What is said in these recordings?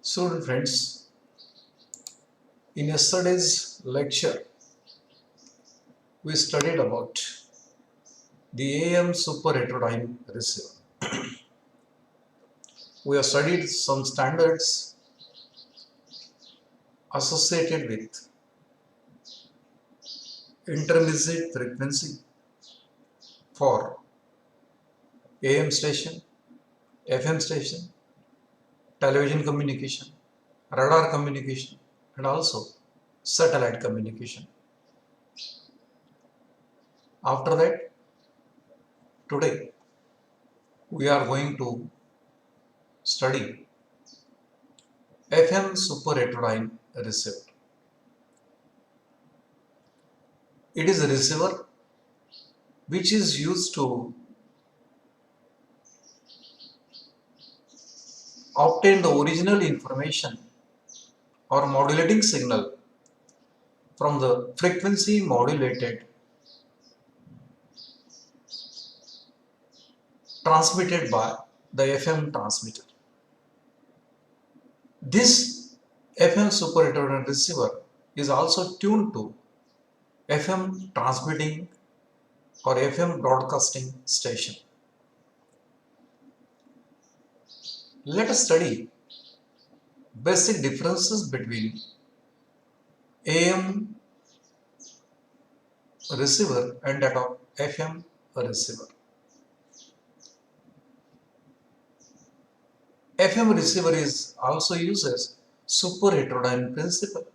Student friends, in yesterday's lecture, we studied about the AM super heterodyne receiver. We have studied some standards associated with intermediate frequency for AM station, FM station, television communication, radar communication, and also satellite communication. After that, today we are going to study FM super heterodyne receiver. It is a receiver which is used to obtain the original information or modulating signal from the frequency modulated transmitted by the FM transmitter. This FM super heterodyne receiver is also tuned to FM transmitting or FM broadcasting station. Let us study basic differences between AM receiver and that of FM receiver. FM receiver is also uses super heterodyne principle,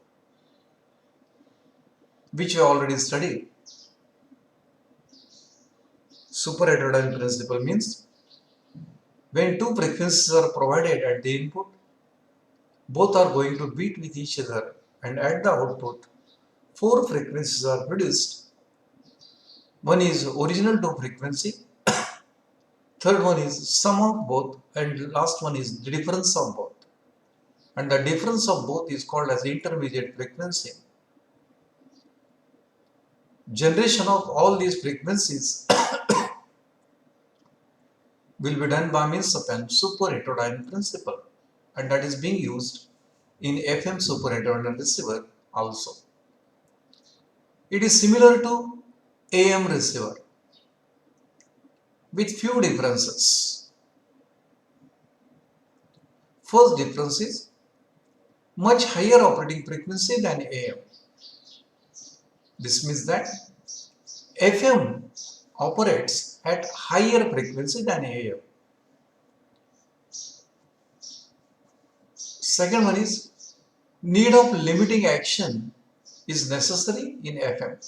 which we already studied. Super heterodyne principle means when two frequencies are provided at the input, both are going to beat with each other, and at the output, four frequencies are produced. One is original to frequency, third one is sum of both, and last one is the difference of both. And the difference of both is called as intermediate frequency. Generation of all these frequencies will be done by means of an super heterodyne principle, and that is being used in FM super heterodyne receiver also. It is similar to AM receiver with few differences. First difference is much higher operating frequency than AM. This means that FM operates at higher frequency than AM. Second one is need of limiting action is necessary in FM.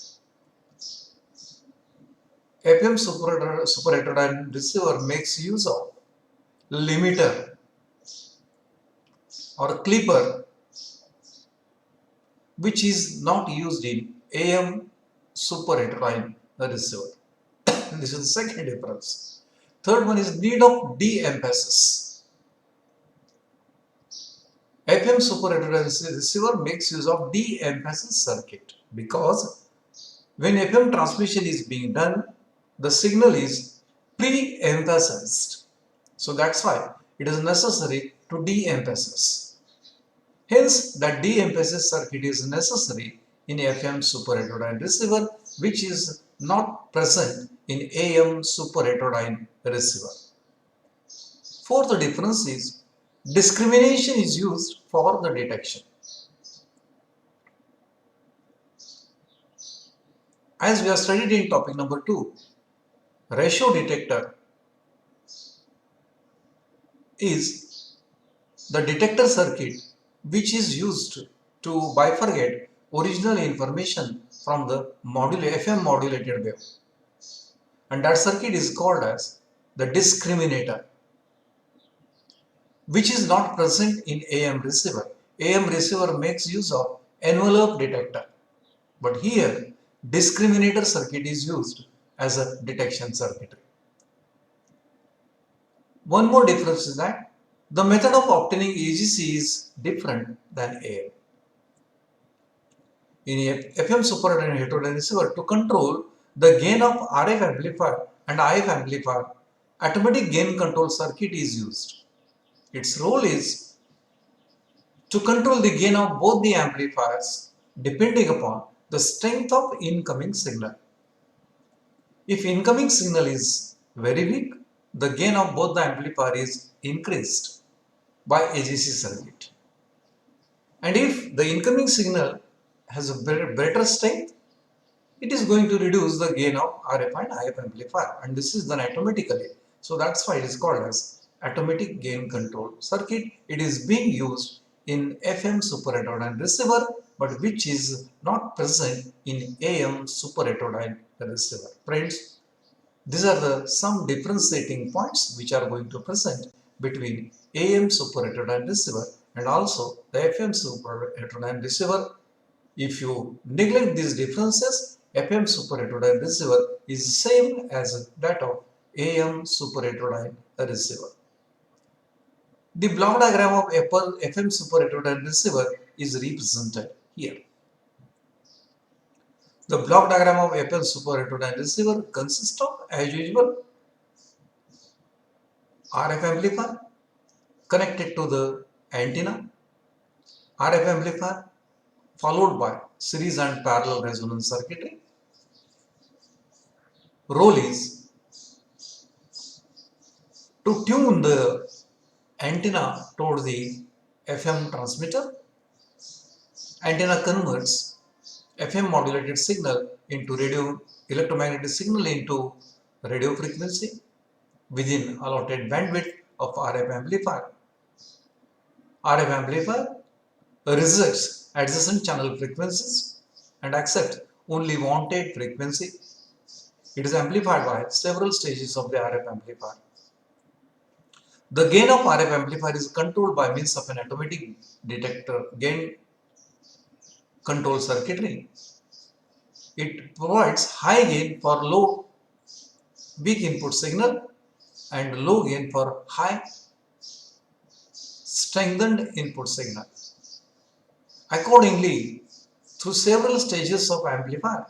FM super heterodyne receiver makes use of limiter or clipper, which is not used in AM super heterodyne receiver. This is the second difference. Third one is need of de-emphasis. FM super heterodyne receiver makes use of de-emphasis circuit because when FM transmission is being done, the signal is pre-emphasized. So that's why it is necessary to de-emphasis. Hence, that de-emphasis circuit is necessary in FM super heterodyne receiver, which is not present in AM super heterodyne receiver. Fourth difference is discrimination is used for the detection. As we have studied in topic number 2, ratio detector is the detector circuit which is used to bifurcate original information from the FM modulated wave, and that circuit is called as the discriminator, which is not present in AM receiver. AM receiver makes use of envelope detector, but here discriminator circuit is used as a detection circuitry. One more difference is that the method of obtaining AGC is different than AM. In FM super heterodyne receiver, to control the gain of RF amplifier and IF amplifier, automatic gain control circuit is used. Its role is to control the gain of both the amplifiers depending upon the strength of incoming signal. If incoming signal is very weak, the gain of both the amplifier is increased by AGC circuit. And if the incoming signal has a better strength, it is going to reduce the gain of RF and IF amplifier, and this is done automatically. So that's why it is called as automatic gain control circuit. It is being used in FM super heterodyne receiver, but which is not present in AM super heterodyne receiver. Friends, these are the some differentiating points which are going to present between AM super heterodyne receiver and also the FM super heterodyne receiver. If you neglect these differences, FM super heterodyne receiver is same as that of AM super heterodyne receiver. The block diagram of FM super heterodyne receiver is represented here. The block diagram of FM super heterodyne receiver consists of, as usual, RF amplifier connected to the antenna, RF amplifier followed by series and parallel resonance circuitry. Role is to tune the antenna toward the FM transmitter. Antenna converts FM modulated signal into radio electromagnetic signal into radio frequency within allotted bandwidth of RF amplifier. RF amplifier rejects adjacent channel frequencies and accepts only wanted frequency. It is amplified by several stages of the RF amplifier. The gain of RF amplifier is controlled by means of an automatic detector gain control circuitry. It provides high gain for low weak input signal and low gain for high strengthened input signal. Accordingly, through several stages of amplifier,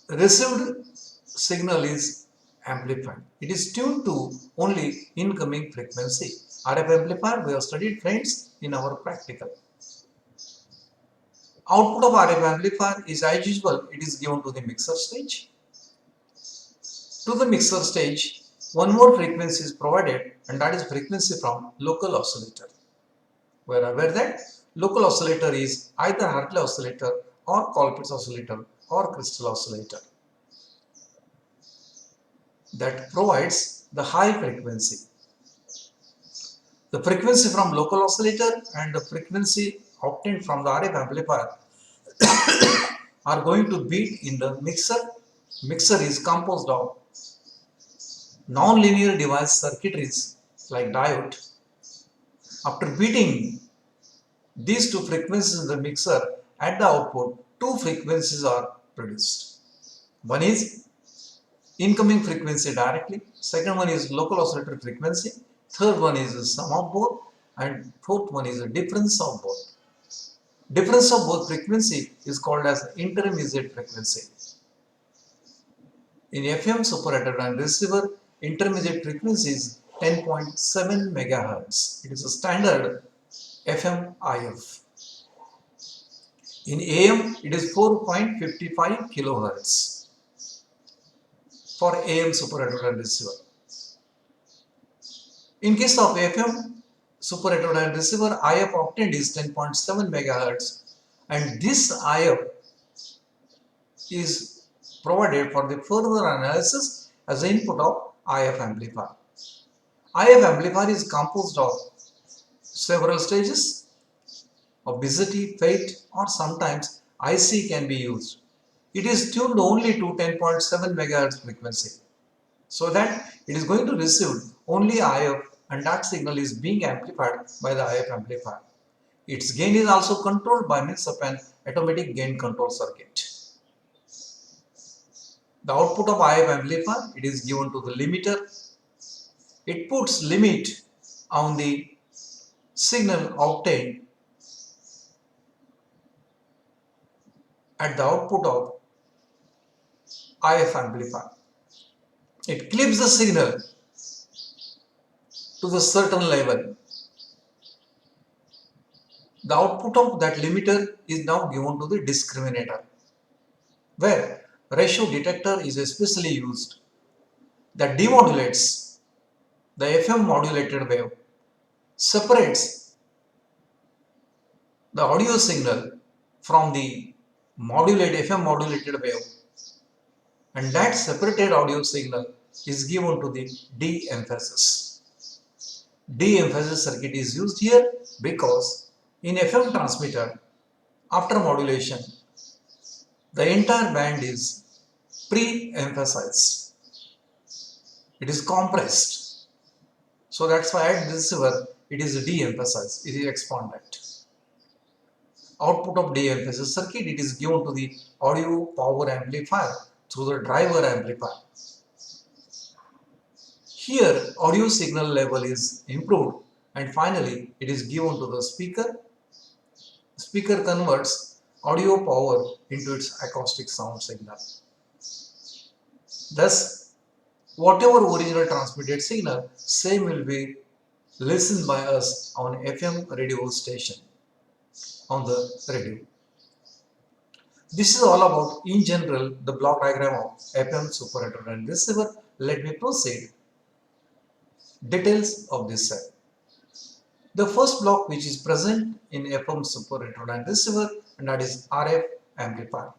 received signal is amplified. It is tuned to only incoming frequency. RF amplifier we have studied, friends, in our practical. Output of RF amplifier is as usual, it is given to the mixer stage. To the mixer stage, one more frequency is provided, and that is frequency from local oscillator. We are aware that local oscillator is either Hartley oscillator or Colpitts oscillator or crystal oscillator that provides the high frequency. The frequency from local oscillator and the frequency obtained from the RF amplifier are going to beat in the mixer. Mixer is composed of non-linear device circuitries like diode. After beating these two frequencies in the mixer, at the output, two frequencies are produced. One is incoming frequency directly, second one is local oscillator frequency, third one is the sum of both, and fourth one is the difference of both. Difference of both frequency is called as intermediate frequency. In FM super heterodyne receiver, intermediate frequency is 10.7 MHz. It is a standard FM IF. In AM, it is 4.55 kHz for AM super heterodyne receiver. In case of FM super heterodyne receiver, IF obtained is 10.7 MHz, and this IF is provided for the further analysis as the input of IF amplifier. IF amplifier is composed of several stages of BJT, FET, or sometimes IC can be used. It is tuned only to 10.7 MHz frequency, so that it is going to receive only IF, and that signal is being amplified by the IF amplifier. Its gain is also controlled by means of an automatic gain control circuit. The output of IF amplifier, it is given to the limiter. It puts limit on the signal obtained at the output of IF amplifier. It clips the signal to the certain level The output of that limiter is now given to the discriminator, where ratio detector is especially used that demodulates the FM modulated wave, separates the audio signal from the FM modulated wave, and that separated audio signal is given to the de-emphasis. De-emphasis circuit is used here because in FM transmitter, after modulation, the entire band is pre-emphasized. It is compressed. So that's why at receiver it is de-emphasized, it is expanded. Output of de-emphasis circuit, it is given to the audio power amplifier through the driver amplifier. Here audio signal level is improved and finally it is given to the speaker. Speaker converts audio power into its acoustic sound signal. Thus, whatever original transmitted signal, same will be listened by us on FM radio station on the radio. This is all about, in general, the block diagram of FM super heterodyne receiver. Let me proceed. Details of this set. The first block which is present in FM super heterodyne receiver, and that is RF amplifier,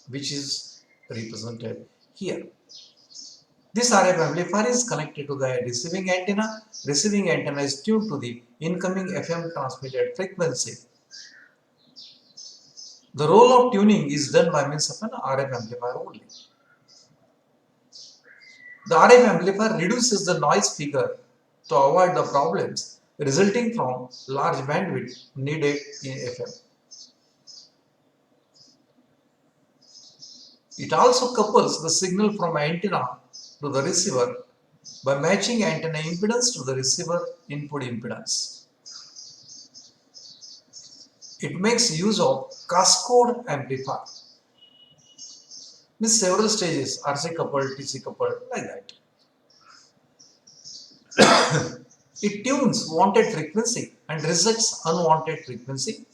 which is represented here. This RF amplifier is connected to the receiving antenna. Receiving antenna is tuned to the incoming FM transmitted frequency. The role of tuning is done by means of an RF amplifier only. The RF amplifier reduces the noise figure to avoid the problems resulting from large bandwidth needed in FM. It also couples the signal from antenna to the receiver by matching antenna impedance to the receiver input impedance. It makes use of cascade amplifier. Means several stages, RC coupled, TC coupled, like that. It tunes wanted frequency and rejects unwanted frequency.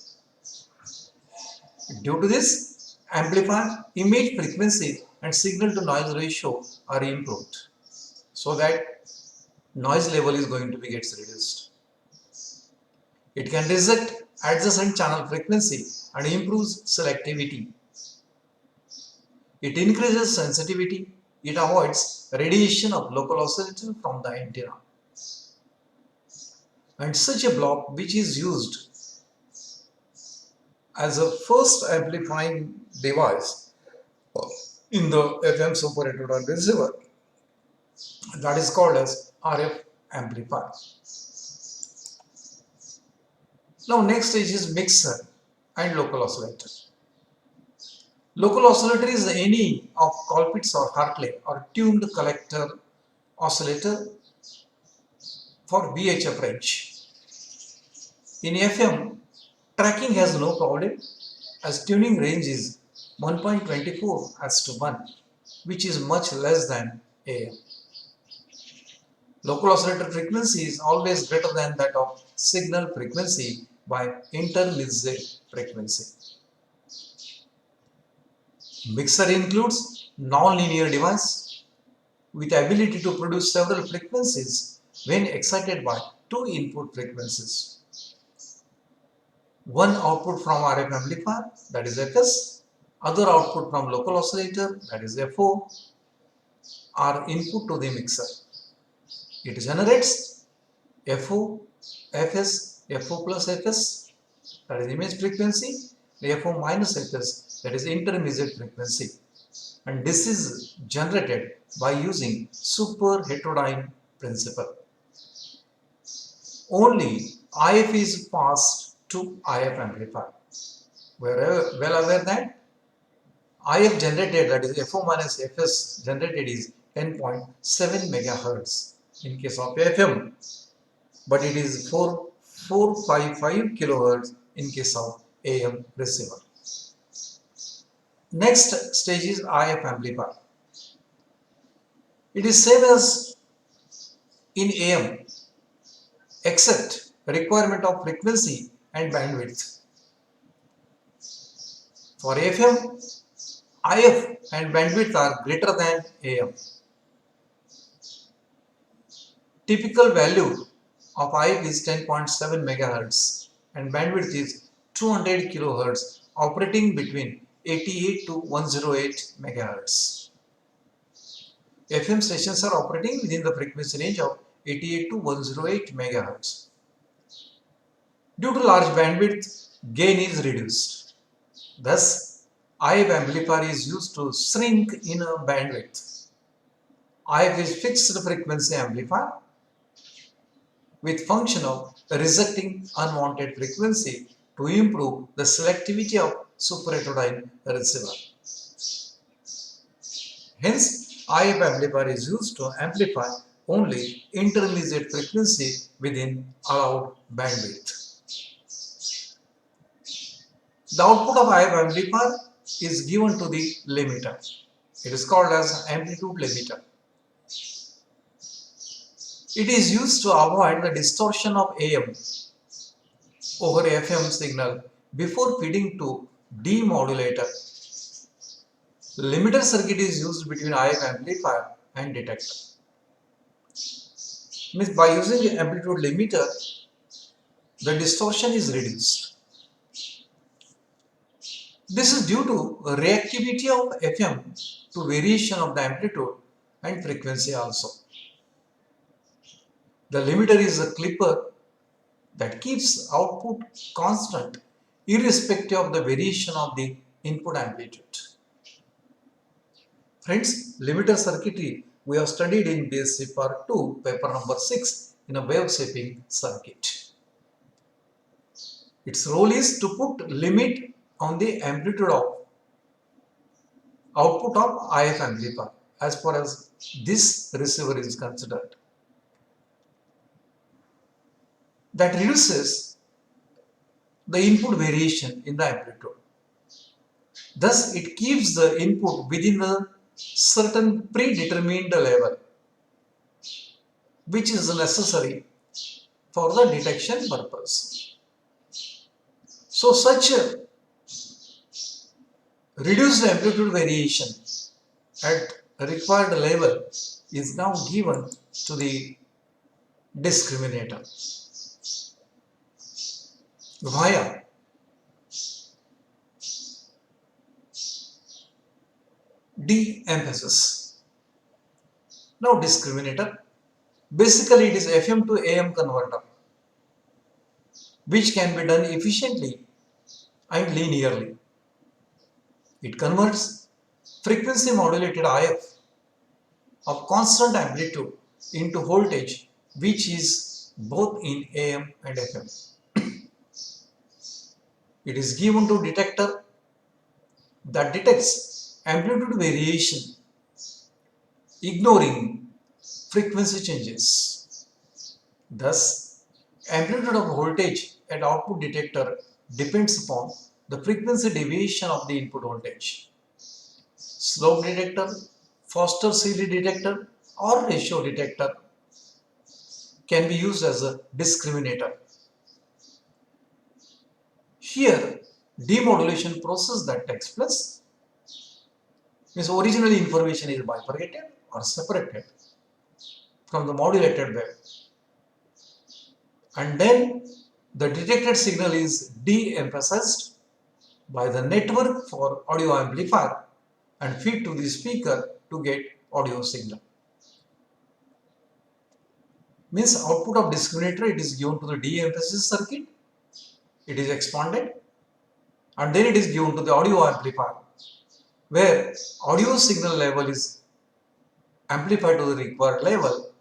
Due to this, amplifier, image frequency and signal to noise ratio are improved so that noise level is going to be gets reduced. It can reject adjacent channel frequency and improves selectivity. It increases sensitivity. It avoids radiation of local oscillator from the antenna. And such a block which is used as a first amplifying device in the FM super heterodyne receiver, that is called as RF amplifier. Now next stage is mixer and local oscillator. Local oscillator is any of Colpitts or Hartley or tuned collector oscillator for VHF range. In FM, tracking has no problem as tuning range is 1.24:1, which is much less than AM. Local oscillator frequency is always greater than that of signal frequency by intermediate frequency. Mixer includes non-linear device with ability to produce several frequencies when excited by two input frequencies. One output from RF amplifier, that is FS, other output from local oscillator, that is FO, are input to the mixer. It generates FO, FS, FO plus FS, that is image frequency, FO minus FS, that is intermediate frequency. And this is generated by using super heterodyne principle. Only IF is passed to IF amplifier. We are well aware that IF generated, that is FO minus FS generated, is 10.7 megahertz in case of FM, but it is 455 kilohertz in case of AM receiver. Next stage is IF amplifier. It is same as in AM, except requirement of frequency and bandwidth. For FM, IF and bandwidth are greater than AM. Typical value of IF is 10.7 MHz and bandwidth is 200 kHz, operating between 88 to 108 MHz. FM stations are operating within the frequency range of 88 to 108 MHz. Due to large bandwidth, gain is reduced. Thus, IF amplifier is used to shrink in a bandwidth. IF is fixed frequency amplifier with function of rejecting unwanted frequency to improve the selectivity of super-heterodyne receiver. Hence, IF amplifier is used to amplify only intermediate frequency within allowed bandwidth. The output of IF amplifier is given to the limiter. It is called as amplitude limiter. It is used to avoid the distortion of AM over FM signal before feeding to demodulator. Limiter circuit is used between IF amplifier and detector. Means by using amplitude limiter, the distortion is reduced. This is due to reactivity of FM to variation of the amplitude and frequency also. The limiter is a clipper that keeps output constant irrespective of the variation of the input amplitude. Friends, limiter circuitry we have studied in BSc Part 2, paper number 6 in a wave shaping circuit. Its role is to put limit on the amplitude of output of IF amplifier as far as this receiver is considered. That reduces the input variation in the amplitude. Thus, it keeps the input within a certain predetermined level, which is necessary for the detection purpose. So, such a reduced amplitude variation at required level is now given to the discriminator via de-emphasis. Now discriminator, basically it is FM to AM converter which can be done efficiently and linearly. It converts frequency modulated IF of constant amplitude into voltage which is both in AM and FM. It is given to detector that detects amplitude variation ignoring frequency changes. Thus, amplitude of voltage at output detector depends upon the frequency deviation of the input voltage. Slope detector, Foster series detector or ratio detector can be used as a discriminator. Here, demodulation process that takes place means originally information is bifurcated or separated from the modulated wave, and then the detected signal is de-emphasized by the network for audio amplifier and feed to the speaker to get audio signal. Means output of discriminator, it is given to the de-emphasis circuit, it is expanded, and then it is given to the audio amplifier where audio signal level is amplified to the required level.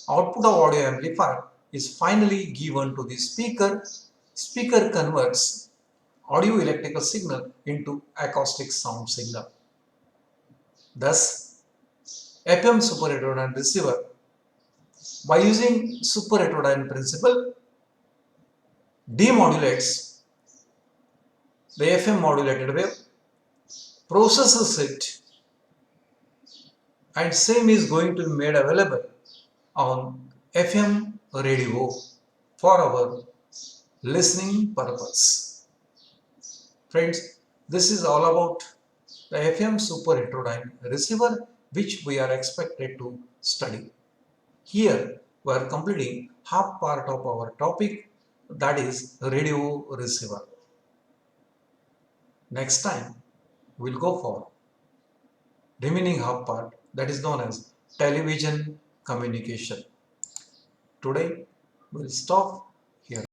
Output of audio amplifier is finally given to the speaker. Speaker converts audio electrical signal into acoustic sound signal. Thus, FM super heterodyne receiver, by using super heterodyne principle, demodulates the FM modulated wave, processes it, and same is going to be made available on FM radio for our listening purpose. Friends, this is all about the FM super heterodyne receiver which we are expected to study. Here we are completing half part of our topic, that is radio receiver. Next time we'll go for remaining half part, that is known as television communication. Today we'll stop here.